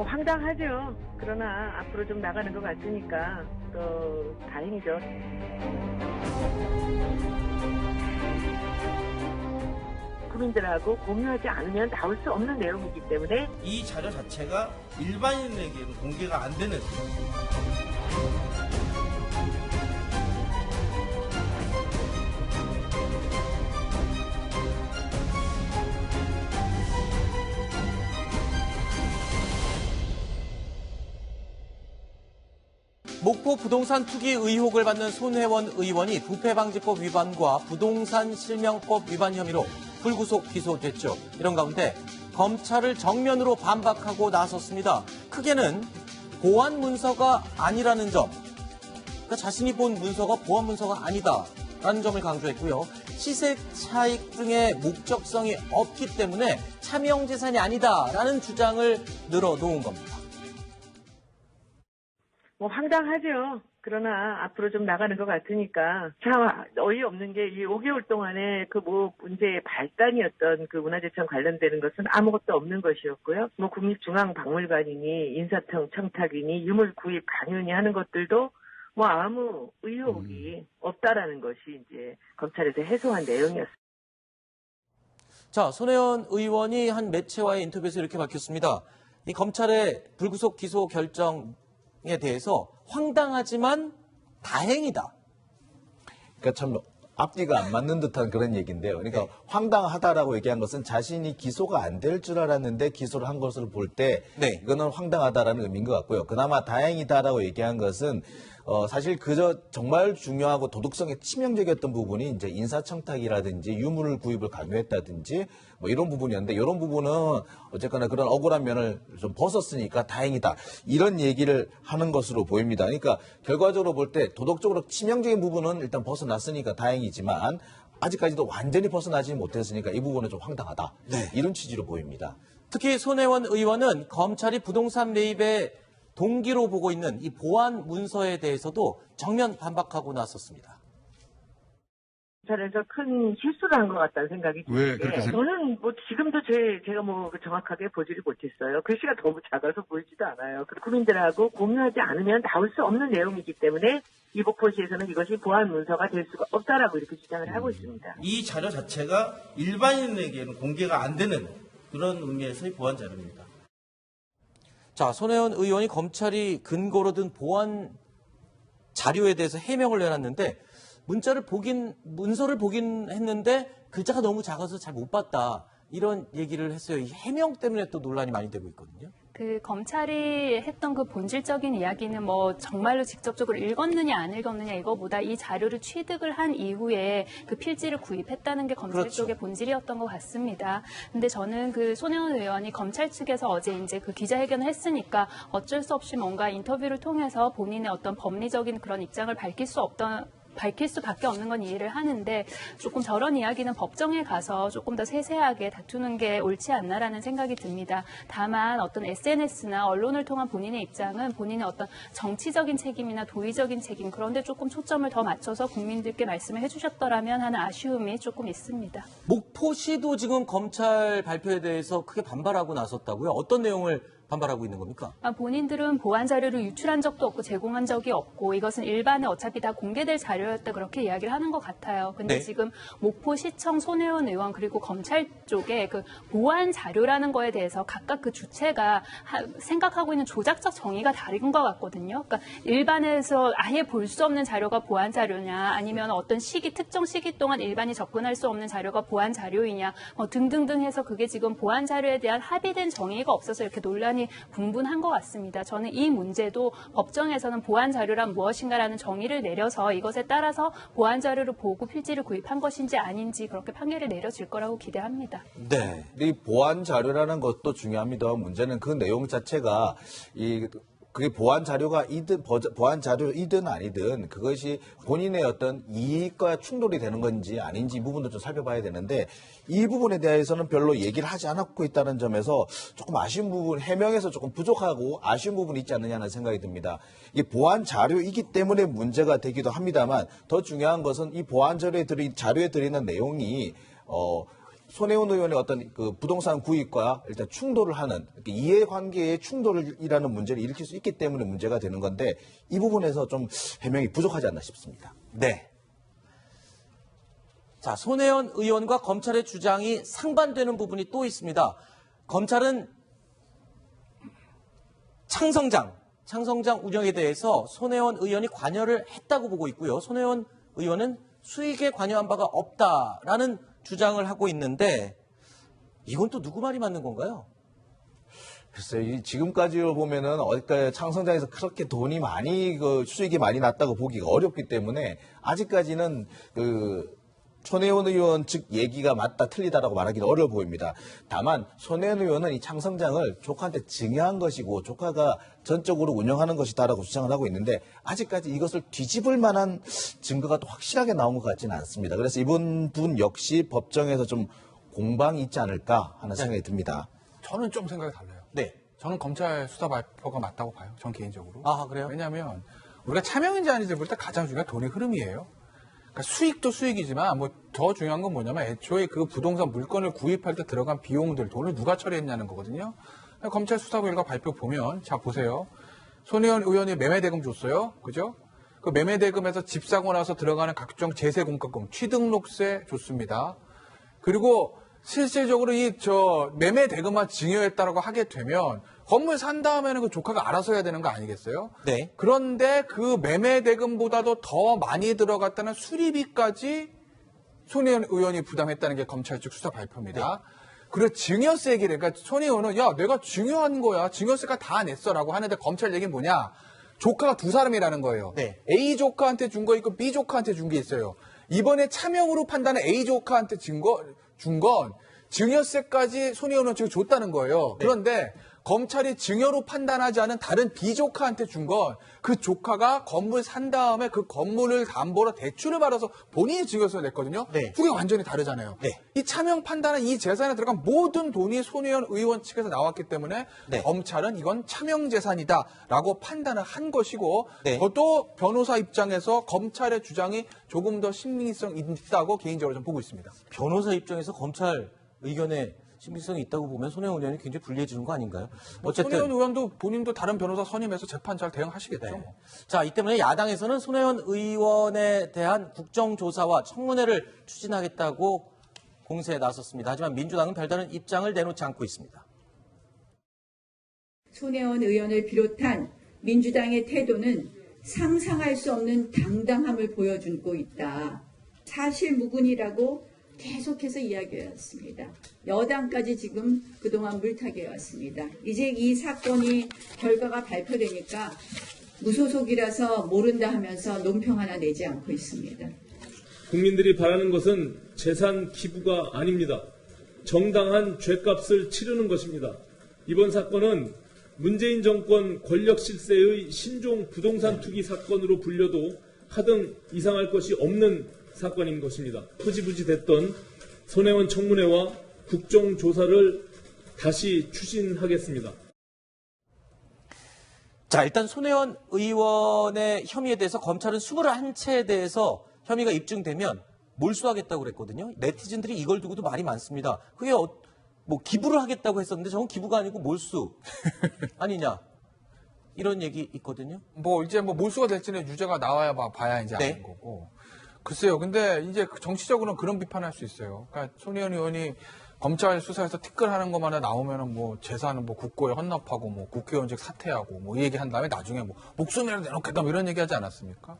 뭐 황당하죠. 그러나 앞으로 좀 나가는 것 같으니까 또 다행이죠. 국민들하고 공유하지 않으면 나올 수 없는 내용이기 때문에 이 자료 자체가 일반인에게는 공개가 안 되는 목포 부동산 투기 의혹을 받는 손혜원 의원이 부패방지법 위반과 부동산 실명법 위반 혐의로 불구속 기소됐죠. 이런 가운데 검찰을 정면으로 반박하고 나섰습니다. 크게는 보안 문서가 아니라는 점, 그러니까 자신이 본 문서가 보안 문서가 아니다라는 점을 강조했고요. 시세 차익 등의 목적성이 없기 때문에 차명재산이 아니다라는 주장을 늘어놓은 겁니다. 뭐 황당하죠. 그러나 앞으로 좀 나가는 것 같으니까 참 어이없는 게 이 5개월 동안에 그 뭐 문제의 발단이었던 그 문화재청 관련되는 것은 아무것도 없는 것이었고요. 뭐 국립중앙박물관이니 인사청탁이니 유물 구입 강요니 하는 것들도 뭐 아무 의혹이 없다라는 것이 이제 검찰에서 해소한 내용이었습니다. 자, 손혜원 의원이 한 매체와의 인터뷰에서 이렇게 밝혔습니다. 이 검찰의 불구속 기소 결정에 대해서 황당하지만 다행이다. 그러니까 참 앞뒤가 안 맞는 듯한 그런 얘기인데요. 그러니까 네. 황당하다라고 얘기한 것은 자신이 기소가 안 될 줄 알았는데 기소를 한 것을 볼 때 네. 이거는 황당하다라는 의미인 것 같고요. 그나마 다행이다라고 얘기한 것은 사실 그저 정말 중요하고 도덕성에 치명적이었던 부분이 이제 인사청탁이라든지 유물 구입을 강요했다든지 뭐 이런 부분이었는데 이런 부분은 어쨌거나 그런 억울한 면을 좀 벗었으니까 다행이다. 이런 얘기를 하는 것으로 보입니다. 그러니까 결과적으로 볼 때 도덕적으로 치명적인 부분은 일단 벗어났으니까 다행이지만 아직까지도 완전히 벗어나지 못했으니까 이 부분은 좀 황당하다. 네. 이런 취지로 보입니다. 특히 손혜원 의원은 검찰이 부동산 매입에 동기로 보고 있는 이 보안 문서에 대해서도 정면 반박하고 나섰습니다. 검찰에서 큰 실수를 한 것 같다는 생각이 왜 드는데 그렇게 저는 뭐 지금도 제가 뭐 정확하게 보지를 못했어요. 글씨가 너무 작아서 보이지도 않아요. 국민들하고 공유하지 않으면 나올 수 없는 내용이기 때문에 이 목포시에서는 이것이 보안 문서가 될 수가 없다라고 이렇게 주장을 하고 있습니다. 이 자료 자체가 일반인에게는 공개가 안 되는 그런 의미에서의 보안 자료입니다. 자, 손혜원 의원이 검찰이 근거로 든 보안 자료에 대해서 해명을 내놨는데 문서를 보긴 했는데 글자가 너무 작아서 잘 못 봤다. 이런 얘기를 했어요. 이 해명 때문에 또 논란이 많이 되고 있거든요. 그 검찰이 했던 그 본질적인 이야기는 뭐 정말로 직접적으로 읽었느냐 안 읽었느냐 이거보다 이 자료를 취득을 한 이후에 그 필지를 구입했다는 게 검찰 그렇죠. 쪽의 본질이었던 것 같습니다. 근데 저는 그 손혜원 의원이 검찰 측에서 어제 이제 그 기자회견을 했으니까 어쩔 수 없이 뭔가 인터뷰를 통해서 본인의 어떤 법리적인 그런 입장을 밝힐 수밖에 없는 건 이해를 하는데 조금 저런 이야기는 법정에 가서 조금 더 세세하게 다투는 게 옳지 않나라는 생각이 듭니다. 다만 어떤 SNS나 언론을 통한 본인의 입장은 본인의 어떤 정치적인 책임이나 도의적인 책임 그런 데 조금 초점을 더 맞춰서 국민들께 말씀을 해주셨더라면 하는 아쉬움이 조금 있습니다. 목포시도 지금 검찰 발표에 대해서 크게 반발하고 나섰다고요? 어떤 내용을 반발하고 있는 겁니까? 본인들은 보안 자료를 유출한 적도 없고 제공한 적이 없고 이것은 일반에 어차피 다 공개될 자료였다 그렇게 이야기를 하는 것 같아요. 근데 네. 지금 목포시청 손혜원 의원 그리고 검찰 쪽에 그 보안 자료라는 거에 대해서 각각 그 주체가 생각하고 있는 조작적 정의가 다른 것 같거든요. 그러니까 일반에서 아예 볼 수 없는 자료가 보안 자료냐 아니면 어떤 특정 시기 동안 일반이 접근할 수 없는 자료가 보안 자료이냐 등등등 해서 그게 지금 보안 자료에 대한 합의된 정의가 없어서 이렇게 논란이 분분한 것 같습니다. 저는 이 문제도 법정에서는 보안 자료란 무엇인가라는 정의를 내려서 이것에 따라서 보안 자료를 보고 필지를 구입한 것인지 아닌지 그렇게 판결을 내려질 거라고 기대합니다. 네. 이 보안 자료라는 것도 중요합니다. 문제는 그 내용 자체가 그게 보안 자료이든 아니든 그것이 본인의 어떤 이익과 충돌이 되는 건지 아닌지 이 부분도 좀 살펴봐야 되는데 이 부분에 대해서는 별로 얘기를 하지 않고 있다는 점에서 조금 아쉬운 부분, 해명에서 조금 부족하고 아쉬운 부분이 있지 않느냐는 생각이 듭니다. 이게 보안 자료이기 때문에 문제가 되기도 합니다만 더 중요한 것은 이 보안 자료에 들어있는 내용이 손혜원 의원의 어떤 그 부동산 구입과 일단 충돌을 하는 이해관계의 충돌이라는 문제를 일으킬 수 있기 때문에 문제가 되는 건데 이 부분에서 좀 해명이 부족하지 않나 싶습니다. 네. 자, 손혜원 의원과 검찰의 주장이 상반되는 부분이 또 있습니다. 검찰은 창성장 운영에 대해서 손혜원 의원이 관여를 했다고 보고 있고요. 손혜원 의원은 수익에 관여한 바가 없다라는 주장을 하고 있는데 이건 또 누구 말이 맞는 건가요? 글쎄요, 지금까지로 보면은 어디까지 창성장에서 그렇게 돈이 많이 수익이 많이 났다고 보기가 어렵기 때문에 아직까지는 손혜원 의원 측 얘기가 맞다 틀리다라고 말하기는 어려워 보입니다. 다만 손혜원 의원은 이 창성장을 조카한테 증여한 것이고 조카가 전적으로 운영하는 것이다라고 주장을 하고 있는데 아직까지 이것을 뒤집을 만한 증거가 또 확실하게 나온 것 같지는 않습니다. 그래서 이번 분 역시 법정에서 좀 공방이 있지 않을까 하는 생각이 듭니다. 저는 좀 생각이 달라요. 네. 저는 검찰 수사 발표가 맞다고 봐요. 전 개인적으로. 아, 그래요? 왜냐하면 우리가 차명인지 아닌지 볼 때 가장 중요한 돈의 흐름이에요. 그러니까 수익도 수익이지만 더 중요한 건 뭐냐면 애초에 그 부동산 물건을 구입할 때 들어간 비용들, 돈을 누가 처리했냐는 거거든요. 검찰 수사 결과 발표 보면 자 보세요. 손혜원 의원이 매매대금 줬어요. 그죠? 그 매매대금에서 집 사고 나서 들어가는 각종 제세공과금, 취등록세 줬습니다. 그리고 실질적으로 매매대금만 증여했다라고 하게 되면 건물 산 다음에는 그 조카가 알아서 해야 되는 거 아니겠어요? 네. 그런데 그 매매대금보다도 더 많이 들어갔다는 수리비까지 손혜원 의원이 부담했다는 게 검찰 측 수사 발표입니다. 네. 그리고 증여세 얘기를, 그러니까 손혜원은 야, 내가 증여한 거야. 증여세가 다 냈어라고 하는데 검찰 얘기는 뭐냐? 조카가 두 사람이라는 거예요. 네. A 조카한테 준 거 있고 B 조카한테 준 게 있어요. 이번에 차명으로 판단한 A 조카한테 준 건 증여세까지 손혜원 의원 측이 줬다는 거예요. 네. 그런데 검찰이 증여로 판단하지 않은 다른 B 조카한테 준 건 그 조카가 건물 산 다음에 그 건물을 담보로 대출을 받아서 본인이 증여세를 냈거든요. 네. 그게 완전히 다르잖아요. 네. 이 차명 판단은 이 재산에 들어간 모든 돈이 손혜원 의원 측에서 나왔기 때문에 네. 검찰은 이건 차명 재산이다라고 판단을 한 것이고 네. 그것도 변호사 입장에서 검찰의 주장이 조금 더 신빙성 있다고 개인적으로 좀 보고 있습니다. 변호사 입장에서 검찰 의견에 신빙성이 있다고 보면 손혜원 의원이 굉장히 불리해지는 거 아닌가요? 어쨌든 손혜원 의원도 본인도 다른 변호사 선임해서 재판 잘 대응하시겠죠. 네. 자, 이 때문에 야당에서는 손혜원 의원에 대한 국정조사와 청문회를 추진하겠다고 공세에 나섰습니다. 하지만 민주당은 별다른 입장을 내놓지 않고 있습니다. 손혜원 의원을 비롯한 민주당의 태도는 상상할 수 없는 당당함을 보여주고 있다. 사실무근이라고 계속해서 이야기해왔습니다. 여당까지 지금 그동안 물타기해왔습니다. 이제 이 사건이 결과가 발표되니까 무소속이라서 모른다 하면서 논평 하나 내지 않고 있습니다. 국민들이 바라는 것은 재산 기부가 아닙니다. 정당한 죗값을 치르는 것입니다. 이번 사건은 문재인 정권 권력 실세의 신종 부동산 투기 사건으로 불려도 하등 이상할 것이 없는 사건인 것입니다. 흐지부지 됐던 손혜원 청문회와 국정조사를 다시 추진하겠습니다. 자, 일단 손혜원 의원의 혐의에 대해서 검찰은 21채에 대해서 혐의가 입증되면 몰수하겠다고 그랬거든요. 네티즌들이 이걸 두고도 말이 많습니다. 그게 뭐 기부를 하겠다고 했었는데 저건 기부가 아니고 몰수 아니냐. 이런 얘기 있거든요. 이제 몰수가 될지는 유죄가 나와야 봐야 이제 네. 아는 거고. 글쎄요. 근데 이제 정치적으로는 그런 비판할 수 있어요. 그러니까 손혜원 의원이 검찰 수사에서 티끌하는 것만 나오면은 재산은 국고에 헌납하고 국회의원직 사퇴하고 이 얘기한 다음에 나중에 목숨이라도 내놓겠다 이런 얘기하지 않았습니까?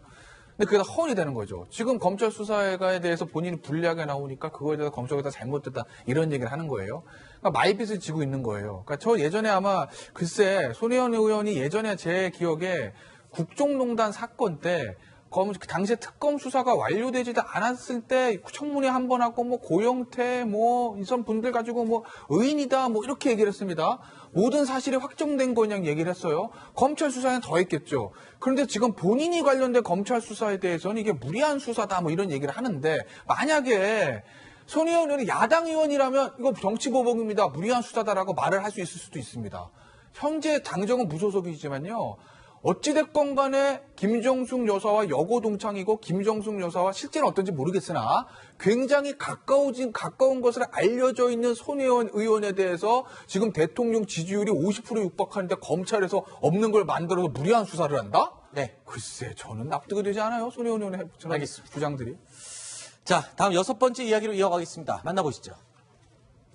근데 그게 다 허언이 되는 거죠. 지금 검찰 수사에 대해서 본인이 불리하게 나오니까 그거에 대해서 검찰이 다 잘못됐다 이런 얘기를 하는 거예요. 그러니까 마이빗을 지고 있는 거예요. 그러니까 저 예전에 아마 글쎄 손혜원 의원이 예전에 제 기억에 국정농단 사건 때 당시에 특검 수사가 완료되지도 않았을 때 청문회 한 번 하고 고영태 이선 분들 가지고 의인이다 이렇게 얘기를 했습니다. 모든 사실이 확정된 거냐 얘기를 했어요. 검찰 수사에는 더 했겠죠. 그런데 지금 본인이 관련된 검찰 수사에 대해서는 이게 무리한 수사다 이런 얘기를 하는데 만약에 손혜원 의원이 야당 의원이라면 이거 정치보복입니다. 무리한 수사다라고 말을 할 수 있을 수도 있습니다. 현재 당정은 무소속이지만요. 어찌됐건 간에 김정숙 여사와 여고 동창이고 김정숙 여사와 실제는 어떤지 모르겠으나 굉장히 가까운 것을 알려져 있는 손혜원 의원에 대해서 지금 대통령 지지율이 50%에 육박하는데 검찰에서 없는 걸 만들어서 무리한 수사를 한다? 네. 글쎄, 저는 납득이 되지 않아요. 손혜원 의원의 알겠습니다. 부장들이. 자, 다음 6번째 이야기로 이어가겠습니다. 만나보시죠.